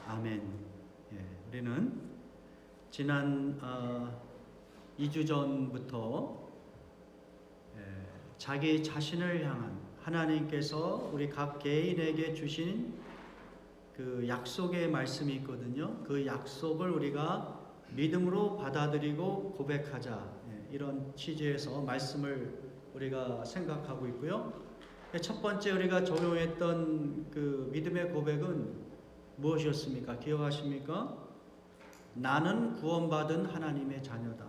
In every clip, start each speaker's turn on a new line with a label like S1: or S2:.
S1: 아멘. 예, 우리는 지난 2주 전부터 자기 자신을 향한 하나님께서 우리 각 개인에게 주신 그 약속의 말씀이 있거든요. 그 약속을 우리가 믿음으로 받아들이고 고백하자, 이런 취지에서 말씀을 우리가 생각하고 있고요. 첫 번째 우리가 적용했던 그 믿음의 고백은 무엇이었습니까? 기억하십니까? 나는 구원받은 하나님의 자녀다.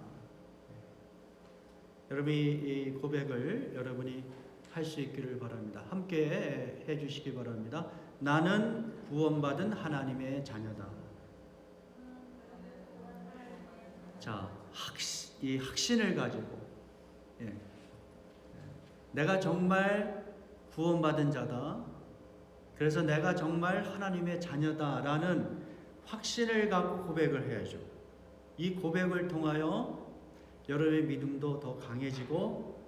S1: 여러분이 이 고백을 여러분이 할 수 있기를 바랍니다. 함께 해 주시기 바랍니다. 나는 구원받은 하나님의 자녀다. 자, 이 확신을 가지고, 내가 정말 구원받은 자다. 그래서 내가 정말 하나님의 자녀다라는 확신을 갖고 고백을 해야죠. 이 고백을 통하여 여러분의 믿음도 더 강해지고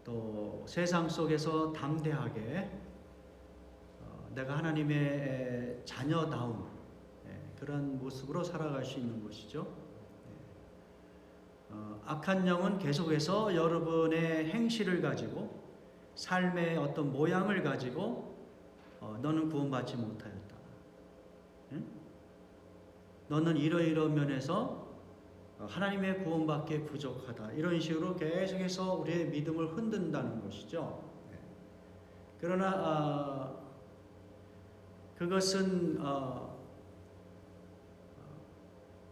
S1: 또 세상 속에서 담대하게 내가 하나님의 자녀다운 그런 모습으로 살아갈 수 있는 것이죠. 악한 영은 계속해서 여러분의 행실을 가지고 삶의 어떤 모양을 가지고 너는 구원받지 못하였다. 응? 너는 이러이러한 면에서 하나님의 구원받기에 부족하다. 이런 식으로 계속해서 우리의 믿음을 흔든다는 것이죠. 그러나 그것은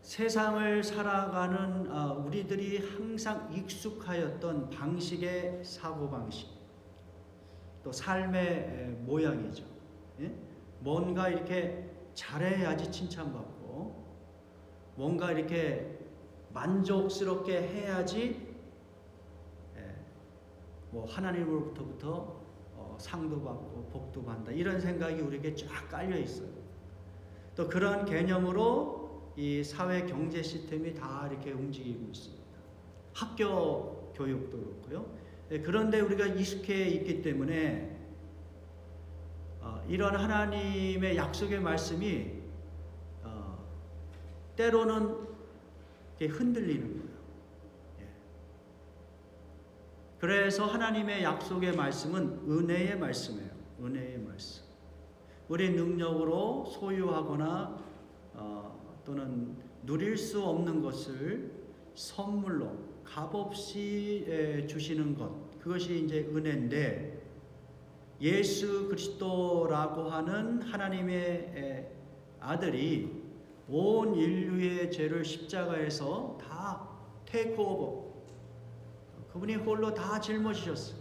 S1: 세상을 살아가는 우리들이 항상 익숙하였던 방식의 사고방식, 또 삶의 모양이죠. 뭔가 이렇게 잘해야지 칭찬받고, 뭔가 이렇게 만족스럽게 해야지 뭐 하나님으로부터 상도 받고 복도 받는다, 이런 생각이 우리에게 쫙 깔려 있어요. 또 그런 개념으로 이 사회 경제 시스템이 다 이렇게 움직이고 있습니다. 학교 교육도 그렇고요. 그런데 우리가 익숙해 있기 때문에 이런 하나님의 약속의 말씀이 때로는 흔들리는 거예요. 그래서 하나님의 약속의 말씀은 은혜의 말씀이에요. 은혜의 말씀. 우리 능력으로 소유하거나 또는 누릴 수 없는 것을 선물로 값없이 주시는 것, 그것이 이제 은혜인데, 예수 그리스도라고 하는 하나님의 아들이 온 인류의 죄를 십자가에서 다 테이크오버, 그분이 홀로 다 짊어지셨어요.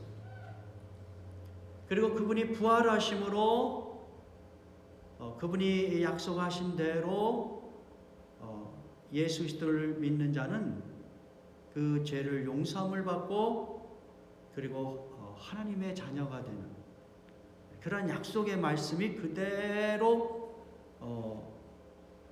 S1: 그리고 그분이 부활하심으로 그분이 약속하신 대로 예수 그리스도를 믿는 자는 그 죄를 용서함을 받고 그리고 하나님의 자녀가 되는 그런 약속의 말씀이 그대로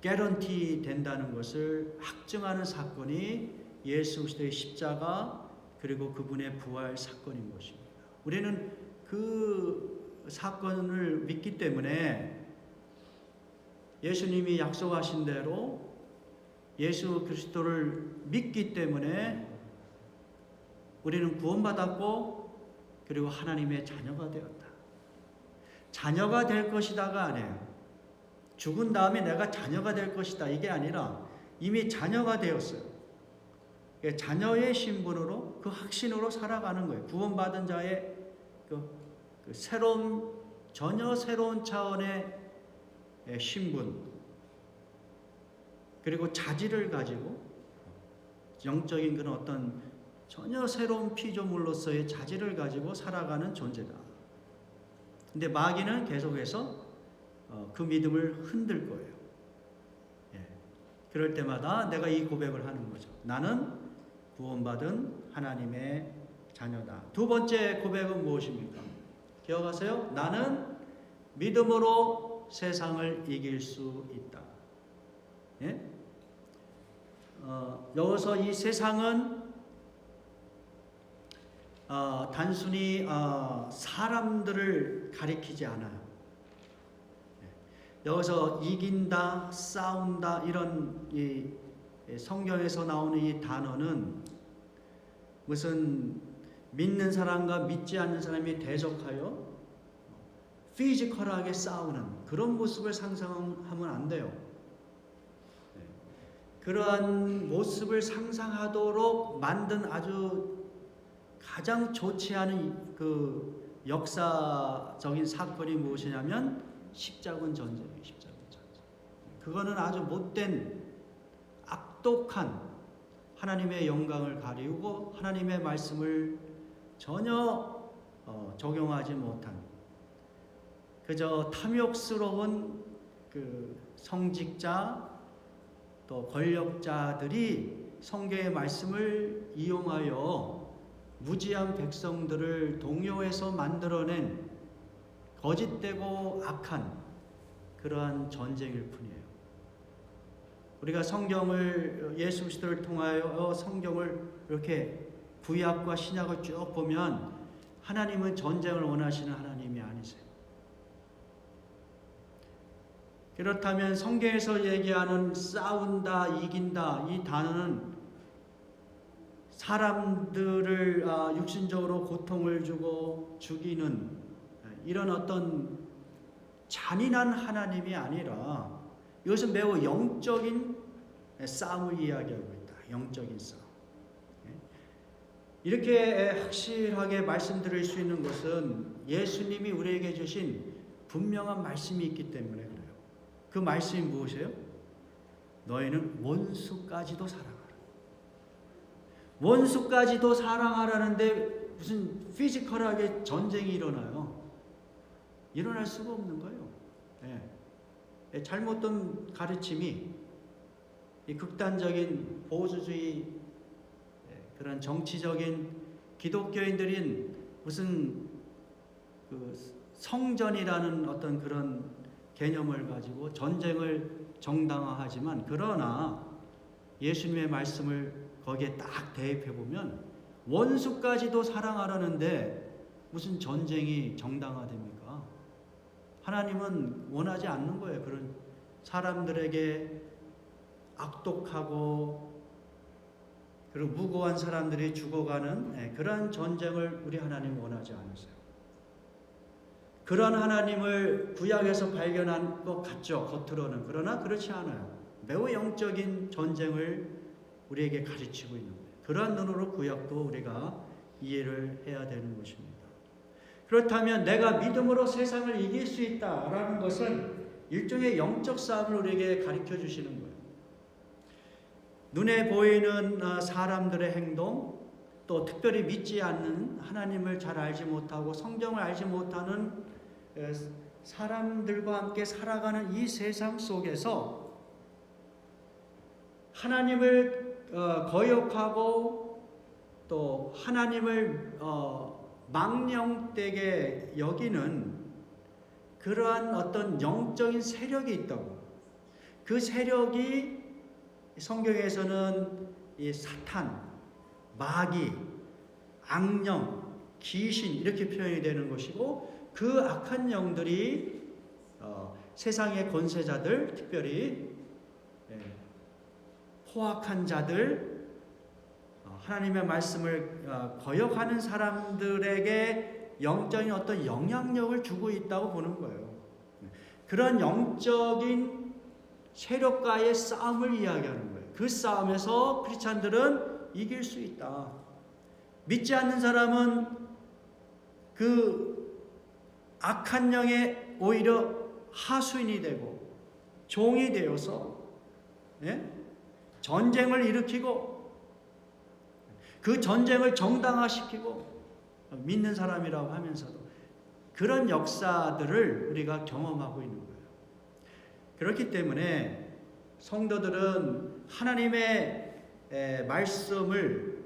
S1: 개런티 된다는 것을 확증하는 사건이 예수 그리스도의 십자가 그리고 그분의 부활 사건인 것입니다. 우리는 그 사건을 믿기 때문에 예수님이 약속하신 대로 예수 그리스도를 믿기 때문에 우리는 구원받았고 그리고 하나님의 자녀가 되었다. 자녀가 될 것이다가 아니에요. 죽은 다음에 내가 자녀가 될 것이다, 이게 아니라 이미 자녀가 되었어요. 자녀의 신분으로, 그 확신으로 살아가는 거예요. 구원받은 자의 그 새로운, 전혀 새로운 차원의 신분, 그리고 자질을 가지고 영적인 그런 어떤 전혀 새로운 피조물로서의 자질을 가지고 살아가는 존재다. 근데 마귀는 계속해서 그 믿음을 흔들 거예요. 그럴 때마다 내가 이 고백을 하는 거죠. 나는 구원받은 하나님의 자녀다. 두 번째 고백은 무엇입니까? 기억하세요? 나는 믿음으로 세상을 이길 수 있다. 여기서 이 세상은 단순히 사람들을 가리키지 않아요. 여기서 이긴다, 싸운다 이런 이 성경에서 나오는 이 단어는 무슨 믿는 사람과 믿지 않는 사람이 대적하여 피지컬하게 싸우는 그런 모습을 상상하면 안 돼요. 그러한 모습을 상상하도록 만든 아주 가장 좋지 않은 그 역사적인 사건이 무엇이냐면 십자군 전쟁이에요. 십자군 전쟁. 그거는 아주 못된 악독한 하나님의 영광을 가리우고 하나님의 말씀을 전혀 적용하지 못한 그저 탐욕스러운 그 성직자 또 권력자들이 성경의 말씀을 이용하여 무지한 백성들을 동요해서 만들어낸 거짓되고 악한 그러한 전쟁일 뿐이에요. 우리가 성경을 예수 그리스도를 통하여 성경을 이렇게 구약과 신약을 쭉 보면 하나님은 전쟁을 원하시는 하나님이 아니세요. 그렇다면 성경에서 얘기하는 싸운다, 이긴다 이 단어는 사람들을 육신적으로 고통을 주고 죽이는 이런 어떤 잔인한 하나님이 아니라 이것은 매우 영적인 싸움을 이야기하고 있다. 영적인 싸움. 이렇게 확실하게 말씀드릴 수 있는 것은 예수님이 우리에게 주신 분명한 말씀이 있기 때문에 그래요. 그 말씀이 무엇이에요? 너희는 원수까지도 사랑하라. 원수까지도 사랑하라는데 무슨 피지컬하게 전쟁이 일어나요? 일어날 수가 없는 거예요. 잘못된 가르침이 이 극단적인 보수주의 그런 정치적인 기독교인들인 무슨 그 성전이라는 어떤 그런 개념을 가지고 전쟁을 정당화하지만 그러나 예수님의 말씀을 거기에 딱 대입해 보면 원수까지도 사랑하라는데 무슨 전쟁이 정당화됩니까? 하나님은 원하지 않는 거예요. 그런 사람들에게 악독하고 그리고 무고한 사람들이 죽어가는 그러한 전쟁을 우리 하나님 원하지 않으세요. 그런 하나님을 구약에서 발견한 것 같죠. 겉으로는. 그러나 그렇지 않아요. 매우 영적인 전쟁을 우리에게 가르치고 있는 거예요. 그러한 눈으로 구약도 우리가 이해를 해야 되는 것입니다. 그렇다면 내가 믿음으로 세상을 이길 수 있다라는 것은 일종의 영적 싸움을 우리에게 가르쳐 주시는 거예요. 눈에 보이는 사람들의 행동, 또 특별히 믿지 않는 하나님을 잘 알지 못하고 성경을 알지 못하는 사람들과 함께 살아가는 이 세상 속에서 하나님을 거역하고 또 하나님을 망령되게 여기는 그러한 어떤 영적인 세력이 있다고. 그 세력이 성경에서는 이 사탄, 마귀, 악령, 귀신 이렇게 표현이 되는 것이고 그 악한 영들이 세상의 권세자들, 특별히 포악한 자들, 하나님의 말씀을 거역하는 사람들에게 영적인 어떤 영향력을 주고 있다고 보는 거예요. 그런 영적인 세력과의 싸움을 이야기하는 거예요. 그 싸움에서 크리스찬들은 이길 수 있다. 믿지 않는 사람은 그 악한 영에 오히려 하수인이 되고 종이 되어서 전쟁을 일으키고 그 전쟁을 정당화시키고 믿는 사람이라고 하면서도 그런 역사들을 우리가 경험하고 있는 거예요. 그렇기 때문에 성도들은 하나님의 말씀을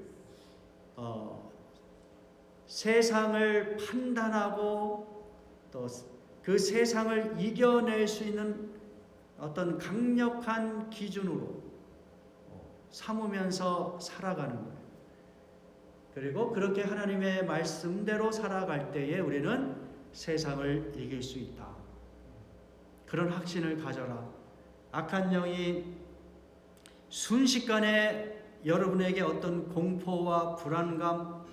S1: 세상을 판단하고 또 그 세상을 이겨낼 수 있는 어떤 강력한 기준으로 삼으면서 살아가는 거예요. 그리고 그렇게 하나님의 말씀대로 살아갈 때에 우리는 세상을 이길 수 있다. 그런 확신을 가져라. 악한 영이 순식간에 여러분에게 어떤 공포와 불안감,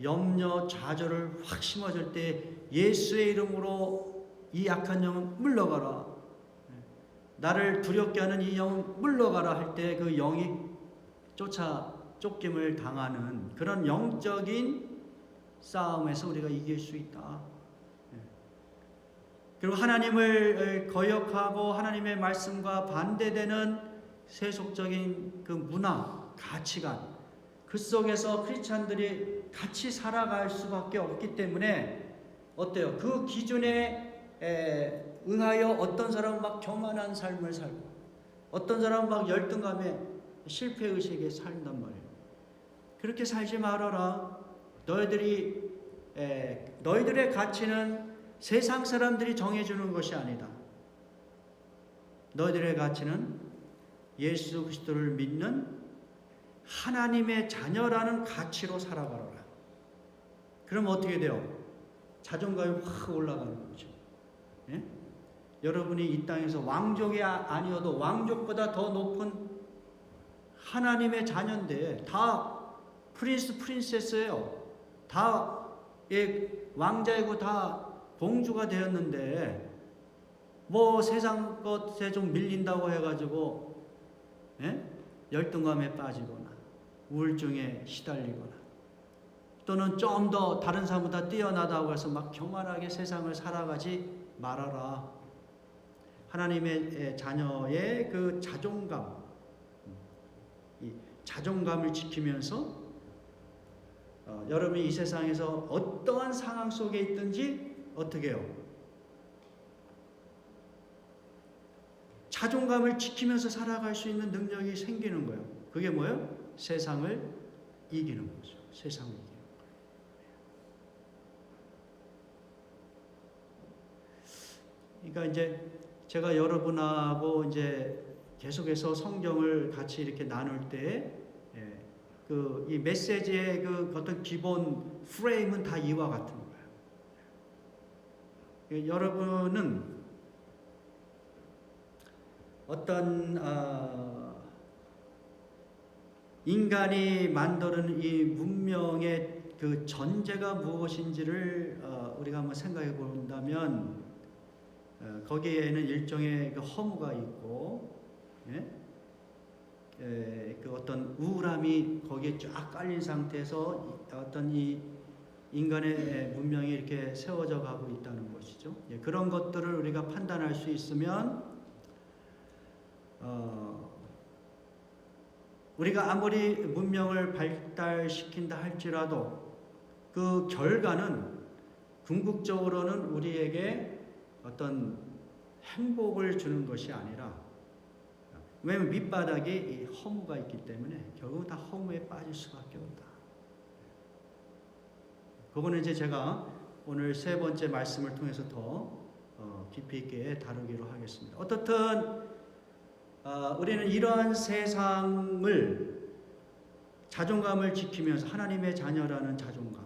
S1: 염려, 좌절을 확 심어줄 때 예수의 이름으로 이 악한 영은 물러가라. 나를 두렵게 하는 이 영은 물러가라 할 때 그 영이 쫓김을 당하는 그런 영적인 싸움에서 우리가 이길 수 있다. 그리고 하나님을 거역하고 하나님의 말씀과 반대되는 세속적인 그 문화, 가치관, 그 속에서 크리스찬들이 같이 살아갈 수밖에 없기 때문에 어때요? 그 기준에 응하여 어떤 사람은 막 교만한 삶을 살고 어떤 사람은 막 열등감에 실패의식에 산단 말이에요. 그렇게 살지 말아라. 너희들의 가치는 세상 사람들이 정해주는 것이 아니다. 너희들의 가치는 예수 그리스도를 믿는 하나님의 자녀라는 가치로 살아가라. 그럼 어떻게 돼요? 자존감이 확 올라가는 거죠. 예? 여러분이 이 땅에서 왕족이 아니어도 왕족보다 더 높은 하나님의 자녀인데 다 프린세스예요. 다 왕자이고 다 공주가 되었는데 뭐 세상 것에 좀 밀린다고 해가지고 열등감에 빠지거나 우울증에 시달리거나 또는 좀 더 다른 사람보다 뛰어나다고 해서 막 교만하게 세상을 살아가지 말아라. 하나님의 자녀의 그 자존감, 이 자존감을 지키면서 여러분이 이 세상에서 어떠한 상황 속에 있든지 어떻게 해요? 자존감을 지키면서 살아갈 수 있는 능력이 생기는 거예요. 그게 뭐예요? 세상을 이기는 거죠. 세상을 이기는 거예요. 그러니까 이제 제가 여러분하고 이제 계속해서 성경을 같이 이렇게 나눌 때 그 이 메시지의 그 어떤 기본 프레임은 다 이와 같은 거예요. 여러분은 어떤 인간이 만드는 이 문명의 그 전제가 무엇인지를 우리가 한번 생각해 본다면 거기에는 일종의 그 허무가 있고 그 어떤 우울함이 거기에 쫙 깔린 상태에서 어떤 이 인간의 문명이 이렇게 세워져 가고 있다는 것이죠. 그런 것들을 우리가 판단할 수 있으면 우리가 아무리 문명을 발달시킨다 할지라도 그 결과는 궁극적으로는 우리에게 어떤 행복을 주는 것이 아니라 왜냐하면 밑바닥에 이 허무가 있기 때문에 결국 다 허무에 빠질 수밖에 없다. 그거는 이제 제가 오늘 세 번째 말씀을 통해서 더 깊이 있게 다루기로 하겠습니다. 어떻든 우리는 이러한 세상을 자존감을 지키면서 하나님의 자녀라는 자존감,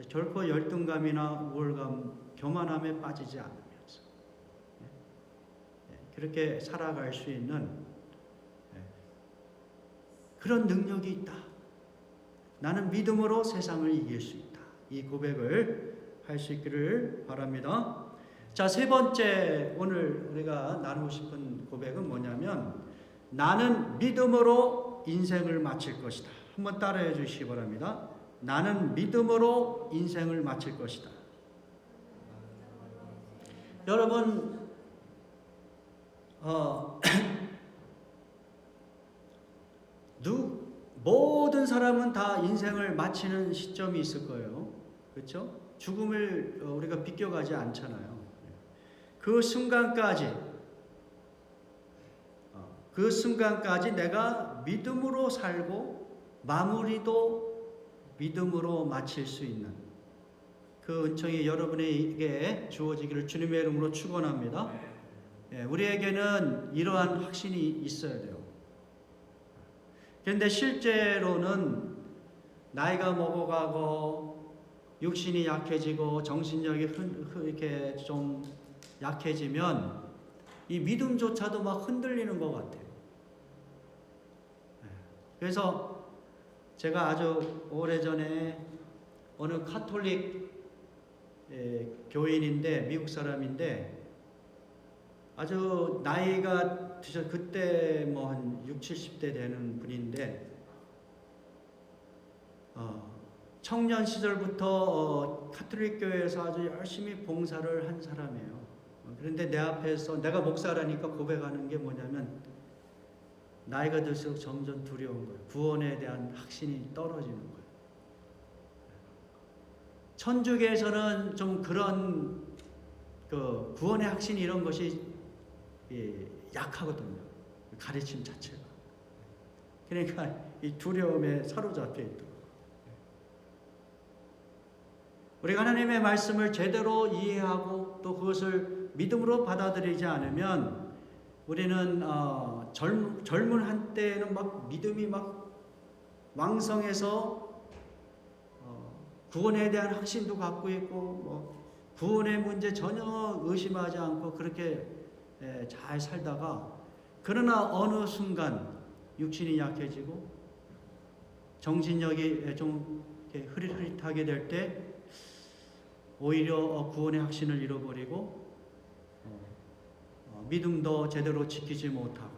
S1: 결코 열등감이나 우월감, 교만함에 빠지지 않으면서 그렇게 살아갈 수 있는 그런 능력이 있다. 나는 믿음으로 세상을 이길 수 있다. 이 고백을 할 수 있기를 바랍니다. 자, 세 번째 오늘 우리가 나누고 싶은 고백은 뭐냐면 나는 믿음으로 인생을 마칠 것이다. 한번 따라해 주시기 바랍니다. 나는 믿음으로 인생을 마칠 것이다. 여러분 모든 사람은 다 인생을 마치는 시점이 있을 거예요. 그렇죠? 죽음을 우리가 비껴가지 않잖아요. 그 순간까지 내가 믿음으로 살고 마무리도 믿음으로 마칠 수 있는 그 은총이 여러분에게 주어지기를 주님의 이름으로 축원합니다. 우리에게는 이러한 확신이 있어야 돼요. 그런데 실제로는 나이가 먹어가고 육신이 약해지고 정신력이 이렇게 좀 약해지면 이 믿음조차도 막 흔들리는 것 같아요. 그래서 제가 아주 오래전에 어느 카톨릭 교인인데, 미국 사람인데, 아주 나이가 드셔, 그때 뭐 한 60, 70대 되는 분인데, 청년 시절부터 카톨릭 교회에서 아주 열심히 봉사를 한 사람이에요. 그런데 내 앞에서, 내가 목사라니까 고백하는 게 뭐냐면, 나이가 들수록 점점 두려운 거예요. 구원에 대한 확신이 떨어지는 거예요. 천주교에서는 좀 그런 그 구원의 확신 이런 것이 약하거든요. 가르침 자체가. 그러니까 이 두려움에 사로잡혀 있더라고요. 우리가 하나님의 말씀을 제대로 이해하고 또 그것을 믿음으로 받아들이지 않으면 우리는 젊은 한때는 막 믿음이 막 왕성해서 구원에 대한 확신도 갖고 있고 뭐 구원의 문제 전혀 의심하지 않고 그렇게 잘 살다가, 그러나 어느 순간 육신이 약해지고 정신력이 좀 흐릿흐릿하게 될 때 오히려 구원의 확신을 잃어버리고 믿음도 제대로 지키지 못하고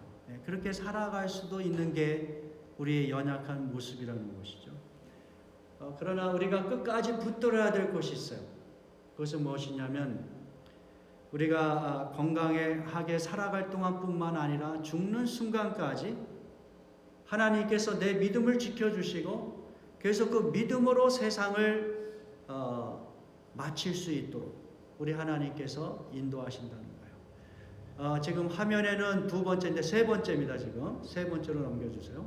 S1: 그렇게 살아갈 수도 있는 게 우리의 연약한 모습이라는 것이죠. 그러나 우리가 끝까지 붙들어야 될 것이 있어요. 그것은 무엇이냐면, 우리가 건강하게 살아갈 동안뿐만 아니라 죽는 순간까지 하나님께서 내 믿음을 지켜주시고 그래서 그 믿음으로 세상을 마칠 수 있도록 우리 하나님께서 인도하신다는 거예요. 지금 화면에는 두 번째인데 세 번째입니다. 지금 세 번째로 넘겨주세요.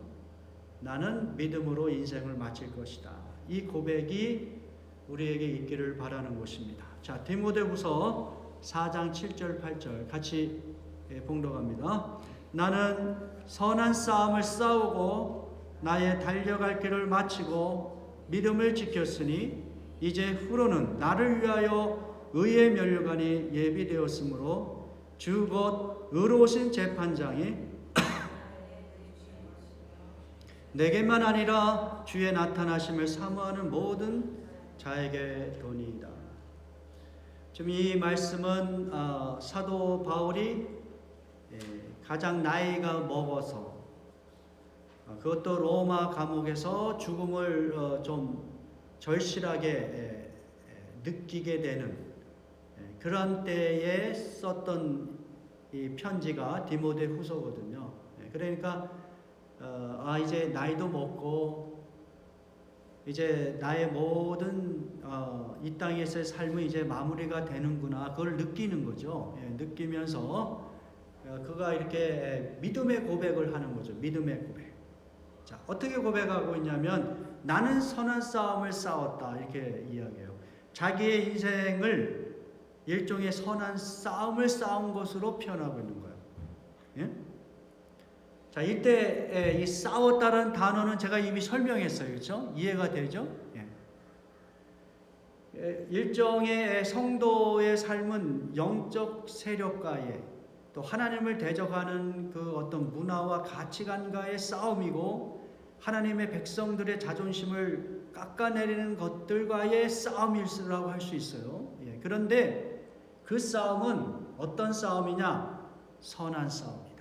S1: 나는 믿음으로 인생을 마칠 것이다. 이 고백이 우리에게 있기를 바라는 것입니다. 자, 디모데후서 4장 7절 8절 같이 봉독합니다. 나는 선한 싸움을 싸우고 나의 달려갈 길을 마치고 믿음을 지켰으니 이제 후로는 나를 위하여 의의 면류관이 예비되었으므로 주 곧 의로우신 재판장이 내게만 아니라 주의 나타나심을 사모하는 모든 자에게 도니이다. 지금 이 말씀은 사도 바울이 가장 나이가 먹어서 그것도 로마 감옥에서 죽음을 좀 절실하게 느끼게 되는 그런 때에 썼던 이 편지가 디모데후서거든요. 그러니까 이제 나이도 먹고 이제 나의 모든 이 땅에서의 삶은 이제 마무리가 되는구나, 그걸 느끼는 거죠. 느끼면서 그가 이렇게 믿음의 고백을 하는 거죠. 믿음의 고백. 자, 어떻게 고백하고 있냐면 나는 선한 싸움을 싸웠다 이렇게 이야기해요. 자기의 인생을 일종의 선한 싸움을 싸운 것으로 표현하고 있는 거예요. 예? 자, 이때 이 싸웠다는 단어는 제가 이미 설명했어요. 그렇죠? 이해가 되죠? 예. 일종의 성도의 삶은 영적 세력과의 또 하나님을 대적하는 그 어떤 문화와 가치관과의 싸움이고 하나님의 백성들의 자존심을 깎아내리는 것들과의 싸움이라고 할 수 있어요. 예. 그런데 그 싸움은 어떤 싸움이냐? 선한 싸움이다.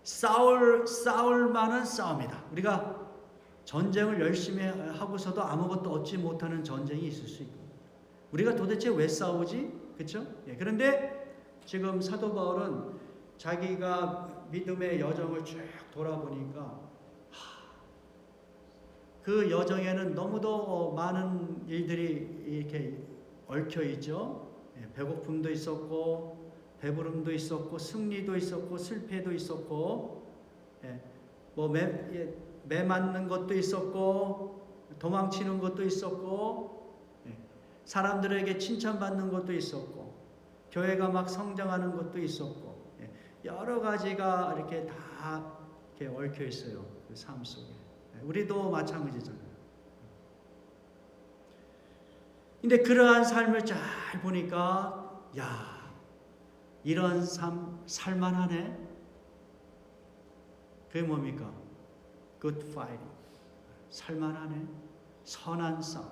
S1: 싸울 만한 싸움이다. 우리가 전쟁을 열심히 하고서도 아무것도 얻지 못하는 전쟁이 있을 수 있고, 우리가 도대체 왜 싸우지? 그렇죠? 예. 그런데 지금 사도 바울은 자기가 믿음의 여정을 쭉 돌아보니까 그 여정에는 너무도 많은 일들이 이렇게 얽혀 있죠. 배고픔도 있었고 배부름도 있었고 승리도 있었고 실패도 있었고 뭐 매 맞는 것도 있었고 도망치는 것도 있었고 사람들에게 칭찬받는 것도 있었고 교회가 막 성장하는 것도 있었고 여러 가지가 이렇게 다 이렇게 얽혀 있어요. 그 삶 속에. 우리도 마찬가지잖아요. 근데 그러한 삶을 잘 보니까 야, 이런 삶 살만하네. 그게 뭡니까? Good fighting. 살만하네. 선한 싸움.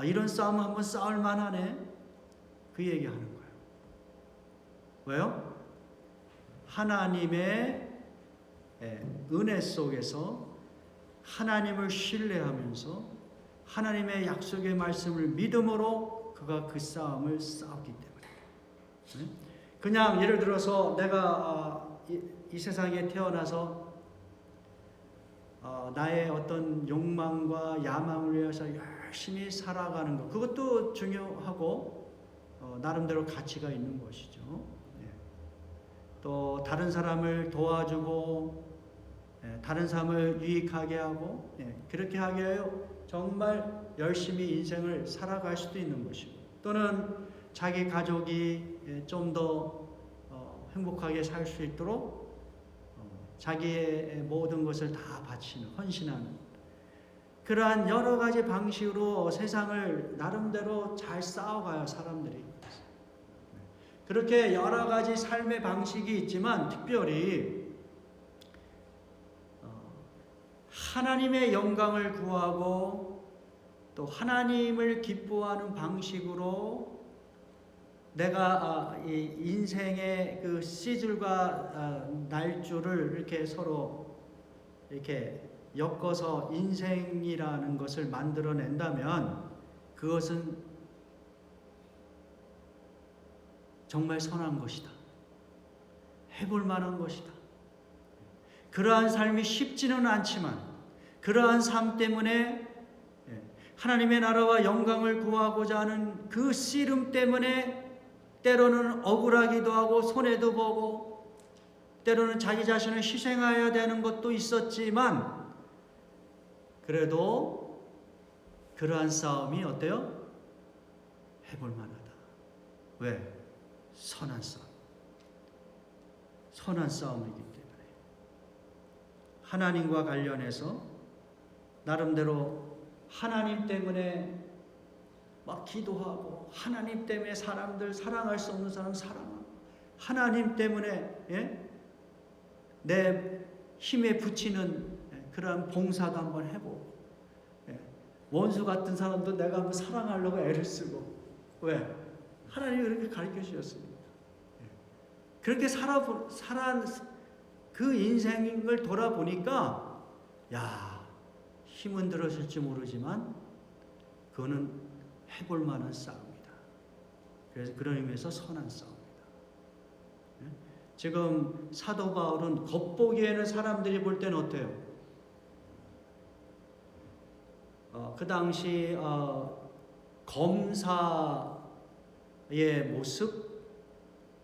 S1: 이런 싸움 한번 싸울 만하네. 그 얘기하는 거예요. 왜요? 하나님의 은혜 속에서 하나님을 신뢰하면서 하나님의 약속의 말씀을 믿음으로 그가 그 싸움을 싸웠기 때문에. 그냥 예를 들어서 내가 이 세상에 태어나서 나의 어떤 욕망과 야망을 위해서 열심히 살아가는 것, 그것도 중요하고 나름대로 가치가 있는 것이죠. 또 다른 사람을 도와주고 다른 사람을 유익하게 하고 그렇게 하게 하여 정말 열심히 인생을 살아갈 수도 있는 것이고, 또는 자기 가족이 좀 더 행복하게 살 수 있도록 자기의 모든 것을 다 바치는, 헌신하는 그러한 여러 가지 방식으로 세상을 나름대로 잘 싸워가요, 사람들이. 그렇게 여러 가지 삶의 방식이 있지만 특별히 하나님의 영광을 구하고 또 하나님을 기뻐하는 방식으로 내가 이 인생의 그 시줄과 날줄을 이렇게 서로 이렇게 엮어서 인생이라는 것을 만들어낸다면 그것은 정말 선한 것이다. 해볼 만한 것이다. 그러한 삶이 쉽지는 않지만 그러한 삶 때문에 하나님의 나라와 영광을 구하고자 하는 그 씨름 때문에 때로는 억울하기도 하고 손해도 보고 때로는 자기 자신을 희생해야 되는 것도 있었지만 그래도 그러한 싸움이 어때요? 해볼 만하다. 왜? 선한 싸움. 선한 싸움이기 때문에 하나님과 관련해서 나름대로 하나님 때문에 막 기도하고 하나님 때문에 사람들 사랑할 수 없는 사람 사랑하고 하나님 때문에 내 힘에 붙이는 그런 봉사도 한번 해보고 원수 같은 사람도 내가 한번 사랑하려고 애를 쓰고 왜? 하나님이 그렇게 가르쳐 주셨습니다. 그렇게 살아 그 인생을 돌아보니까 힘은 들었을지 모르지만 그거는 해볼 만한 싸움이다. 그래서 그런 의미에서 선한 싸움이다. 지금 사도 바울은 겉보기에는 사람들이 볼 때는 어때요? 그 당시 검사의 모습,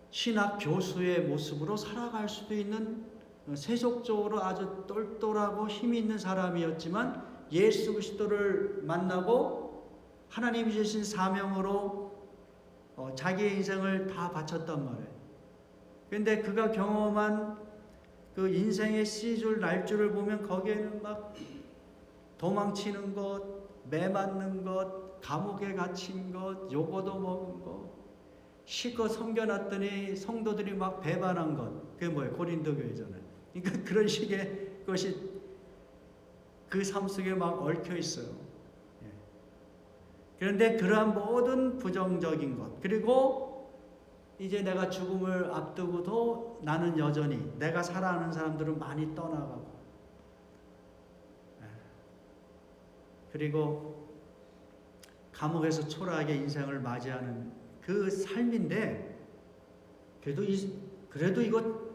S1: 신학 교수의 모습으로 살아갈 수도 있는 세속적으로 아주 똘똘하고 힘이 있는 사람이었지만 예수 그리스도를 만나고 하나님이 주신 사명으로 자기의 인생을 다 바쳤단 말이에요. 그런데 그가 경험한 그 인생의 시줄 날줄을 보면 거기에는 막 도망치는 것, 매 맞는 것, 감옥에 갇힌 것, 요거도 먹은 것, 실컷 섬겨놨더니 성도들이 막 배반한 것. 그게 뭐예요? 고린도 교회잖아요. 그러니까 그런 식의 것이 그 삶 속에 막 얽혀 있어요. 그런데 그러한 모든 부정적인 것, 그리고 이제 내가 죽음을 앞두고도 나는 여전히 내가 사랑하는 사람들은 많이 떠나가고, 그리고 감옥에서 초라하게 인생을 맞이하는 그 삶인데 그래도 이거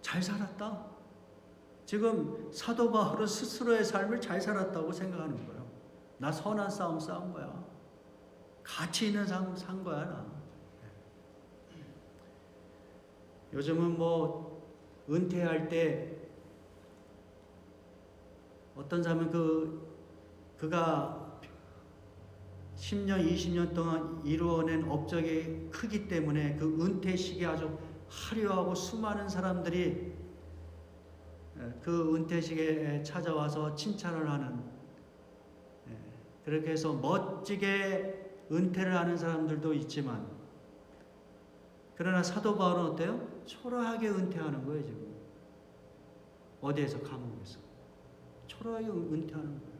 S1: 잘 살았다. 지금 사도 바울은 스스로의 삶을 잘 살았다고 생각하는 거예요. 나 선한 싸움 싸운 거야. 가치 있는 삶 산 거야 나. 요즘은 뭐 은퇴할 때 어떤 사람은 그가 10년, 20년 동안 이루어낸 업적이 크기 때문에 그 은퇴식에 아주 화려하고 수많은 사람들이 그 은퇴식에 찾아와서 칭찬을 하는, 그렇게 해서 멋지게 은퇴를 하는 사람들도 있지만 그러나 사도 바울은 어때요? 초라하게 은퇴하는 거예요, 지금. 어디에서? 감옥에서. 초라하게 은퇴하는 거예요.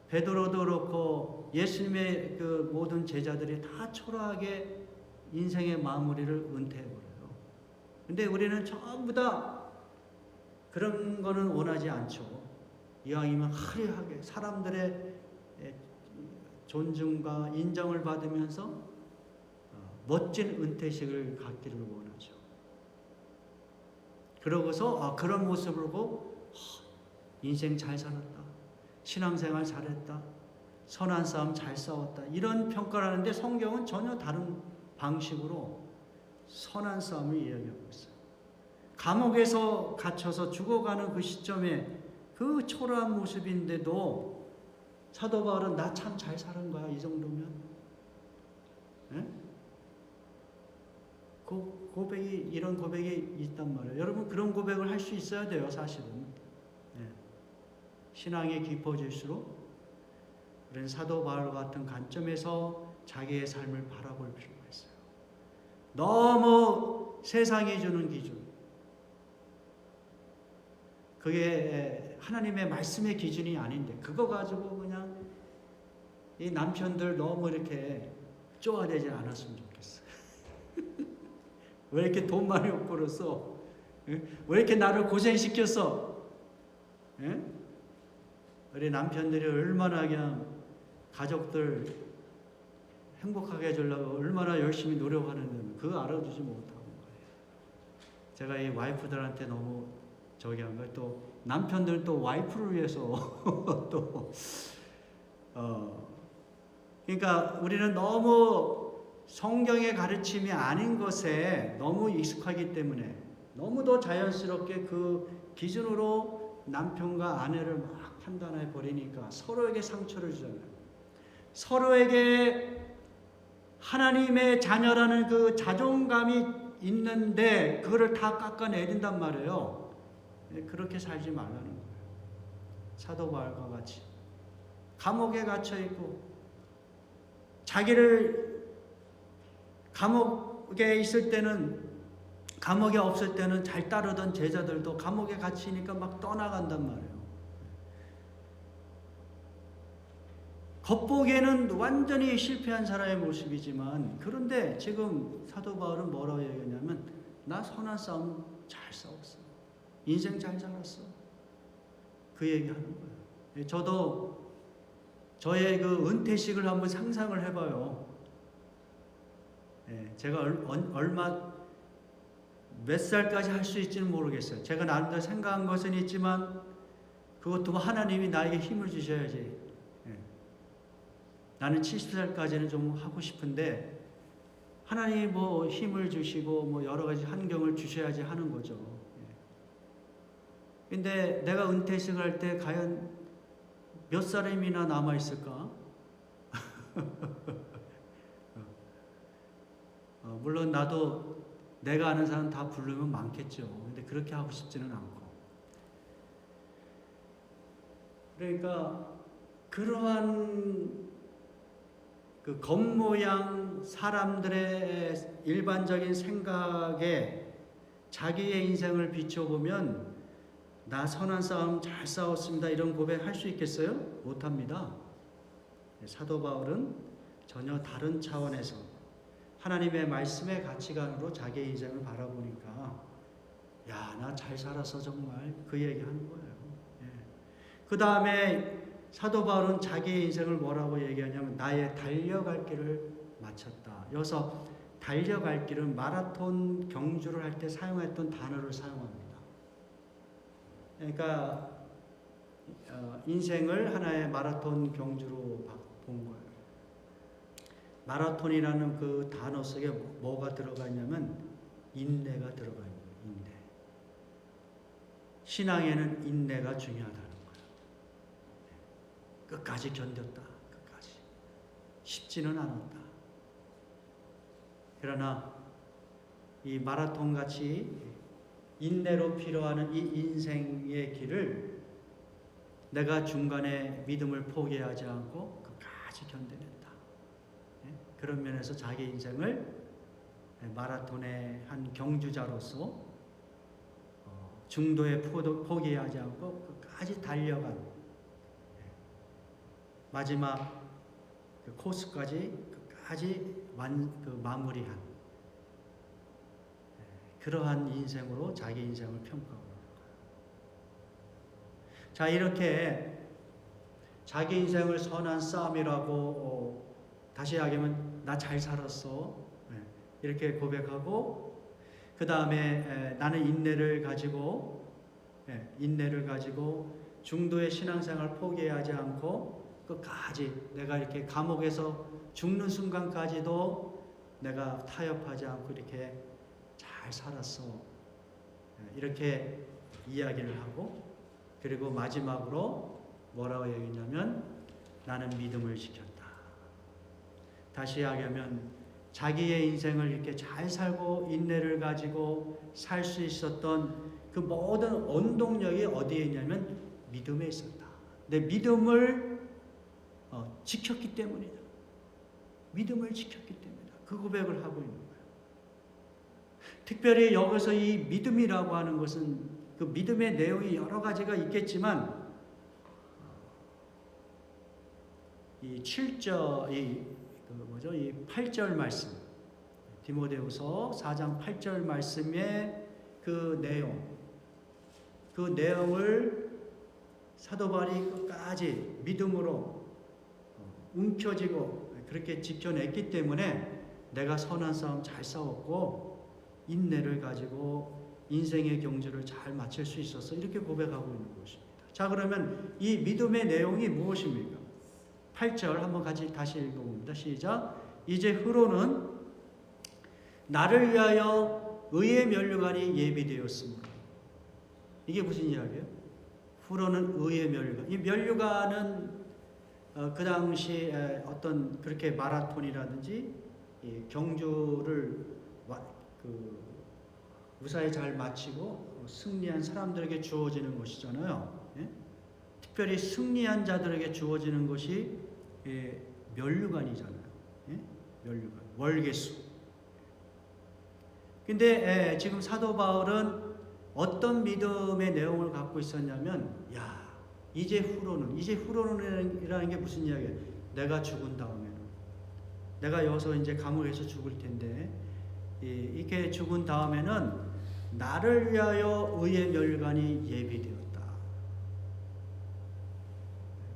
S1: 베드로도 그렇고 예수님의 그 모든 제자들이 다 초라하게 인생의 마무리를 은퇴해버려요. 근데 우리는 전부 다 그런 거는 원하지 않죠. 이왕이면 화려하게 사람들의 존중과 인정을 받으면서 멋진 은퇴식을 갖기를 원하죠. 그러고서 그런 모습을 보고 인생 잘 살았다, 신앙생활 잘했다, 선한 싸움 잘 싸웠다, 이런 평가를 하는데 성경은 전혀 다른 방식으로 선한 싸움을 이야기하고 있어요. 감옥에서 갇혀서 죽어가는 그 시점에 그 초라한 모습인데도 사도 바울은 나 참 잘 사는 거야, 이 정도면. 예? 고백이, 이런 고백이 있단 말이에요. 여러분, 그런 고백을 할 수 있어야 돼요, 사실은. 예. 신앙이 깊어질수록 우리는 사도 바울 같은 관점에서 자기의 삶을 바라볼 필요가 있어요. 너무 세상이 주는 기준, 그게 하나님의 말씀의 기준이 아닌데 그거 가지고 그냥 이 남편들 너무 이렇게 쪼아대지 않았으면 좋겠어요. 왜 이렇게 돈 많이 못 벌었어? 왜 이렇게 나를 고생시켰어? 우리 남편들이 얼마나 그냥 가족들 행복하게 해주려고 얼마나 열심히 노력하는데 그거 알아주지 못하고 거예요. 제가 이 와이프들한테 너무 저기 한 거예요. 또 남편들 또 와이프를 위해서 또 그러니까 우리는 너무 성경의 가르침이 아닌 것에 너무 익숙하기 때문에 너무도 자연스럽게 그 기준으로 남편과 아내를 막 판단해 버리니까 서로에게 상처를 주잖아요. 서로에게 하나님의 자녀라는 그 자존감이 있는데 그거를 다 깎아내린단 말이에요. 그렇게 살지 말라는 거예요. 사도 바울과 같이 감옥에 갇혀 있고 자기를 감옥에 있을 때는, 감옥에 없을 때는 잘 따르던 제자들도 감옥에 갇히니까 막 떠나간단 말이에요. 겉보기에는 완전히 실패한 사람의 모습이지만, 그런데 지금 사도 바울은 뭐라고 얘기하냐면 나 선한 싸움 잘 싸웠어, 인생 잘 살았어, 그 얘기하는 거예요. 저도 저의 그 은퇴식을 한번 상상을 해봐요. 제가 몇 살까지 할 수 있지는 모르겠어요. 제가 나름대로 생각한 것은 있지만 그것도 하나님이 나에게 힘을 주셔야지. 나는 70살까지는 좀 하고 싶은데 하나님이 뭐 힘을 주시고 뭐 여러 가지 환경을 주셔야지 하는 거죠. 근데 내가 은퇴식을 할 때 과연 몇 사람이나 남아 있을까? 물론 나도 내가 아는 사람 다 부르면 많겠죠. 근데 그렇게 하고 싶지는 않고. 그러니까 그러한 그 겉모양 사람들의 일반적인 생각에 자기의 인생을 비춰보면 나 선한 싸움 잘 싸웠습니다, 이런 고백할 수 있겠어요? 못합니다. 사도 바울은 전혀 다른 차원에서 하나님의 말씀의 가치관으로 자기의 인생을 바라보니까 야, 나 잘 살아서 정말, 그 얘기하는 거예요. 그 다음에 사도 바울은 자기의 인생을 뭐라고 얘기하냐면 나의 달려갈 길을 마쳤다. 여기서 달려갈 길은 마라톤 경주를 할 때 사용했던 단어를 사용합니다. 그러니까 인생을 하나의 마라톤 경주로 본 거예요. 마라톤이라는 그 단어 속에 뭐가 들어가 있냐면 인내가 들어가 있는 거예요. 인내. 신앙에는 인내가 중요하다는 거예요. 끝까지 견뎠다. 끝까지. 쉽지는 않았다. 그러나 이 마라톤 같이 인내로 필요하는 이 인생의 길을 내가 중간에 믿음을 포기하지 않고 끝까지 견뎌냈다. 그런 면에서 자기 인생을 마라톤의 한 경주자로서 중도에 포기하지 않고 끝까지 달려간 마지막 그 코스까지 끝까지 마무리한 그러한 인생으로 자기 인생을 평가하고 있는 거예요. 자, 이렇게 자기 인생을 선한 싸움이라고 다시 이야기하면 나 잘 살았어 이렇게 고백하고 그 다음에 나는 인내를 가지고 중도의 신앙생활 포기하지 않고 끝까지 내가 이렇게 감옥에서 죽는 순간까지도 내가 타협하지 않고 이렇게 잘 살았어 이렇게 이야기를 하고 그리고 마지막으로 뭐라고 얘기했냐면 나는 믿음을 지켰다. 다시 이야기하면 자기의 인생을 이렇게 잘 살고 인내를 가지고 살 수 있었던 그 모든 원동력이 어디에 있냐면 믿음에 있었다. 내 믿음을 지켰기 때문이다. 믿음을 지켰기 때문이다. 그 고백을 하고 있는 거예요. 특별히 여기서 이 믿음이라고 하는 것은 그 믿음의 내용이 여러 가지가 있겠지만 이 7절 이 8절 말씀 디모데후서 4장 8절 말씀의 그 내용을 사도 바울이 끝까지 믿음으로 움켜쥐고 그렇게 지켜냈기 때문에 내가 선한 싸움 잘 싸웠고 인내를 가지고 인생의 경주를 잘 마칠 수 있어서 이렇게 고백하고 있는 것입니다. 자, 그러면 이 믿음의 내용이 무엇입니까? 8절 한번 같이 다시 읽어봅니다. 시작. 이제 후로는 나를 위하여 의의 면류관이 예비되었습니다. 이게 무슨 이야기예요? 후로는 의의 면류관. 이 면류관은 그 당시 어떤 그렇게 마라톤이라든지 경주를 무사히 잘 마치고 승리한 사람들에게 주어지는 것이잖아요. 특별히 승리한 자들에게 주어지는 것이 면류관이잖아요. 면류관, 월계수. 근데 지금 사도 바울은 어떤 믿음의 내용을 갖고 있었냐면, 이제 후로는이라는 게 무슨 이야기예요? 내가 죽은 다음에는, 내가 여기서 이제 감옥에서 죽을 텐데, 이렇게 죽은 다음에는 나를 위하여 의의 면류관이 예비되었다.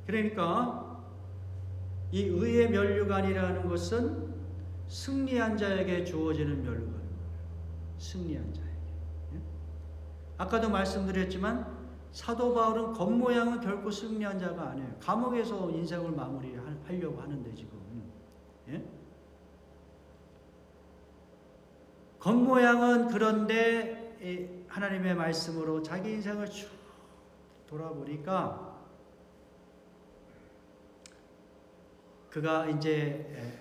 S1: 그러니까 이 의의 면류관이라는 것은 승리한 자에게 주어지는 면류관입니다. 승리한 자에게. 아까도 말씀드렸지만 사도 바울은 겉모양은 결코 승리한 자가 아니에요. 감옥에서 인생을 마무리하려고 하는데 지금. 겉모양은 그런데 하나님의 말씀으로 자기 인생을 쭉 돌아보니까 그가 이제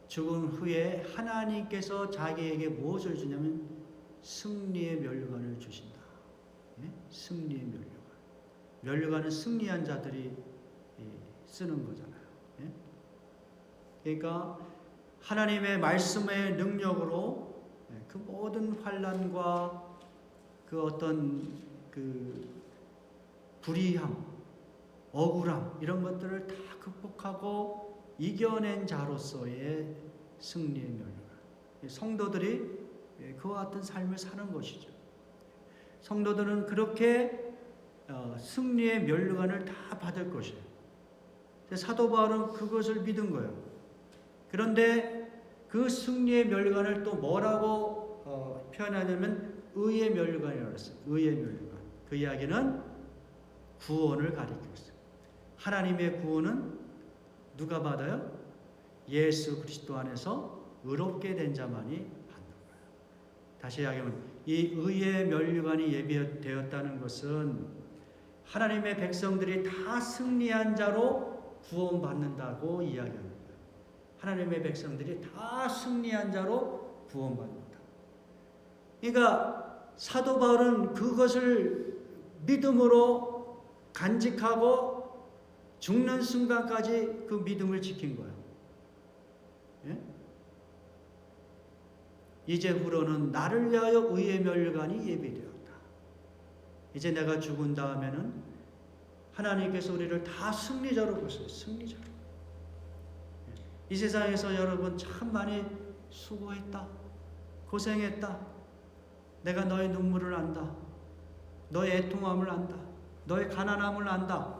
S1: 죽은 후에 하나님께서 자기에게 무엇을 주냐면 승리의 면류관을 주신다. 승리의 면류관. 면류관은 승리한 자들이 쓰는 거잖아요. 그러니까 하나님의 말씀의 능력으로 그 모든 환난과 그 어떤 그 불의함, 억울함 이런 것들을 다 극복하고 이겨낸 자로서의 승리의 면류관. 성도들이 그와 같은 삶을 사는 것이죠. 성도들은 그렇게 승리의 면류관을 다 받을 것이에요. 사도 바울은 그것을 믿은 거예요. 그런데 그 승리의 면류관을 또 뭐라고 표현하냐면 의의 면류관이라고 했어요. 의의 면류관. 그 이야기는 구원을 가리키고 있어요. 하나님의 구원은 누가 받아요? 예수 그리스도 안에서 의롭게 된 자만이 받는 거예요. 다시 이야기하면 이 의의 면류관이 예비되었다는 것은 하나님의 백성들이 다 승리한 자로 구원받는다고 이야기합니다. 하나님의 백성들이 다 승리한 자로 구원받는다. 그러니까 사도 바울은 그것을 믿음으로 간직하고 죽는 순간까지 그 믿음을 지킨 거예요. 이제후로는 나를 위하여 의의 멸관이 예비되었다. 이제 내가 죽은 다음에는 하나님께서 우리를 다 승리자로 보세요. 승리자로. 이 세상에서 여러분 참 많이 수고했다. 고생했다. 내가 너의 눈물을 안다. 너의 애통함을 안다. 너의 가난함을 안다.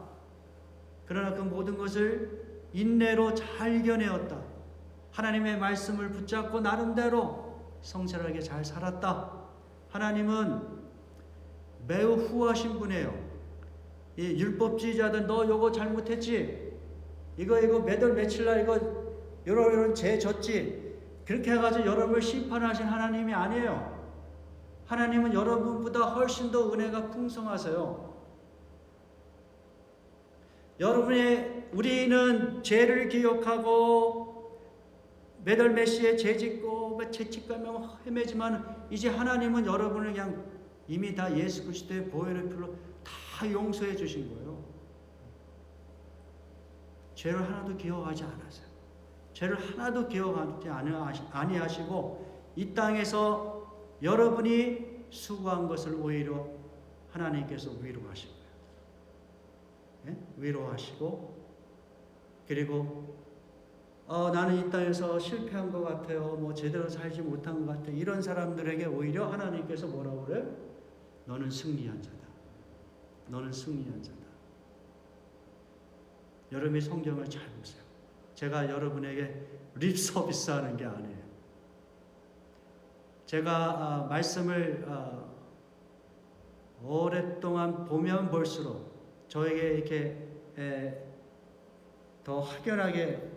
S1: 그러나 그 모든 것을 인내로 잘 이겨내었다. 하나님의 말씀을 붙잡고 나름대로 성실하게 잘 살았다. 하나님은 매우 후하신 분이에요. 이 율법주의자들 너 요거 잘못했지? 이거 몇 월 며칠 날 이런 죄 졌지? 그렇게 해가지고 여러분을 심판하신 하나님이 아니에요. 하나님은 여러분보다 훨씬 더 은혜가 풍성하세요. 우리는 죄를 기억하고 몇 월 몇 시에 죄 짓고 죄책감에 헤매지만 이제 하나님은 여러분을 그냥 이미 다 예수 그리스도의 보혈의 피로 다 용서해 주신 거예요. 죄를 하나도 기억하지 않으세요. 죄를 하나도 기억하지 아니하시고 이 땅에서 여러분이 수고한 것을 오히려 하나님께서 위로하신 거예요. 네? 위로하시고 그리고 나는 이 땅에서 실패한 것 같아요. 뭐 제대로 살지 못한 것 같아요. 이런 사람들에게 오히려 하나님께서 뭐라고 그래요? 너는 승리한 자다. 너는 승리한 자다. 여러분이 성경을 잘 보세요. 제가 여러분에게 립 서비스 하는 게 아니에요. 제가 말씀을 오랫동안 보면 볼수록 저에게 이렇게 더 확연하게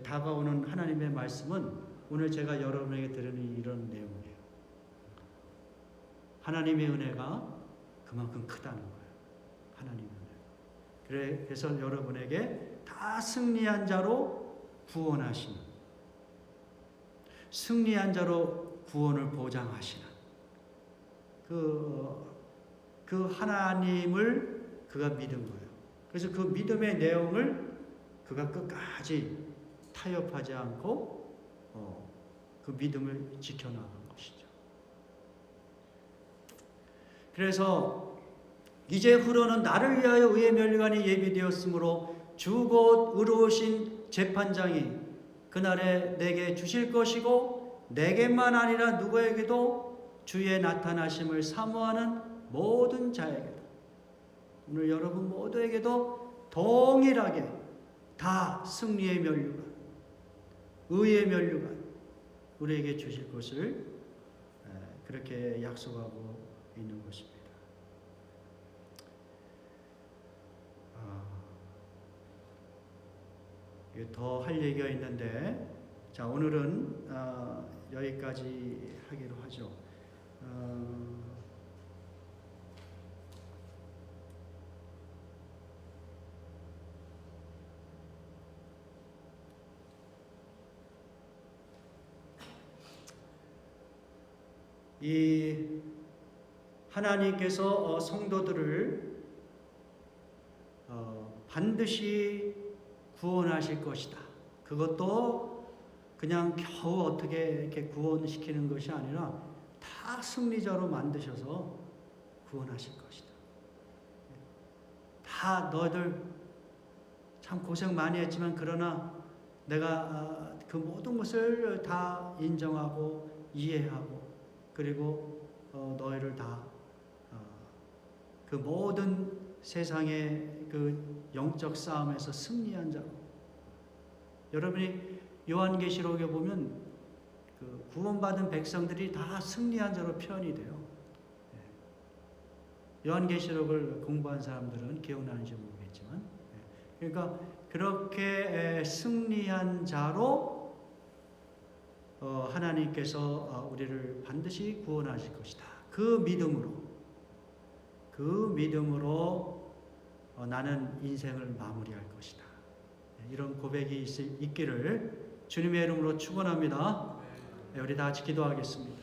S1: 다가오는 하나님의 말씀은 오늘 제가 여러분에게 드리는 이런 내용이에요. 하나님의 은혜가 그만큼 크다는 거예요. 하나님의 은혜. 그래서 여러분에게 다 승리한 자로 구원하시는, 승리한 자로 구원을 보장하시는 그 하나님을 그가 믿은 거예요. 그래서 그 믿음의 내용을 그가 끝까지 타협하지 않고 그 믿음을 지켜나간 것이죠. 그래서 이제후로는 나를 위하여 의의 멸관이 예비되었으므로 주 곧 의로우신 재판장이 그날에 내게 주실 것이고 내게만 아니라 누구에게도 주의 나타나심을 사모하는 모든 자에게도 오늘 여러분 모두에게도 동일하게 다 승리의 면류관, 의의 면류관 우리에게 주실 것을 그렇게 약속하고 있는 것입니다. 더 할 얘기가 있는데 자 오늘은 여기까지 하기로 하죠. 이 하나님께서 성도들을 반드시 구원하실 것이다. 그것도 그냥 겨우 어떻게 이렇게 구원시키는 것이 아니라 다 승리자로 만드셔서 구원하실 것이다. 다 너희들 참 고생 많이 했지만 그러나 내가 그 모든 것을 다 인정하고 이해하고 그리고 너희를 다 그 모든 세상의 그 영적 싸움에서 승리한 자로 여러분이 요한계시록에 보면 그 구원받은 백성들이 다 승리한 자로 표현이 돼요. 요한계시록을 공부한 사람들은 기억나는지 모르겠지만 그러니까 그렇게 승리한 자로 하나님께서 우리를 반드시 구원하실 것이다. 그 믿음으로 나는 인생을 마무리할 것이다. 이런 고백이 있기를 주님의 이름으로 축원합니다. 우리 다 같이 기도하겠습니다.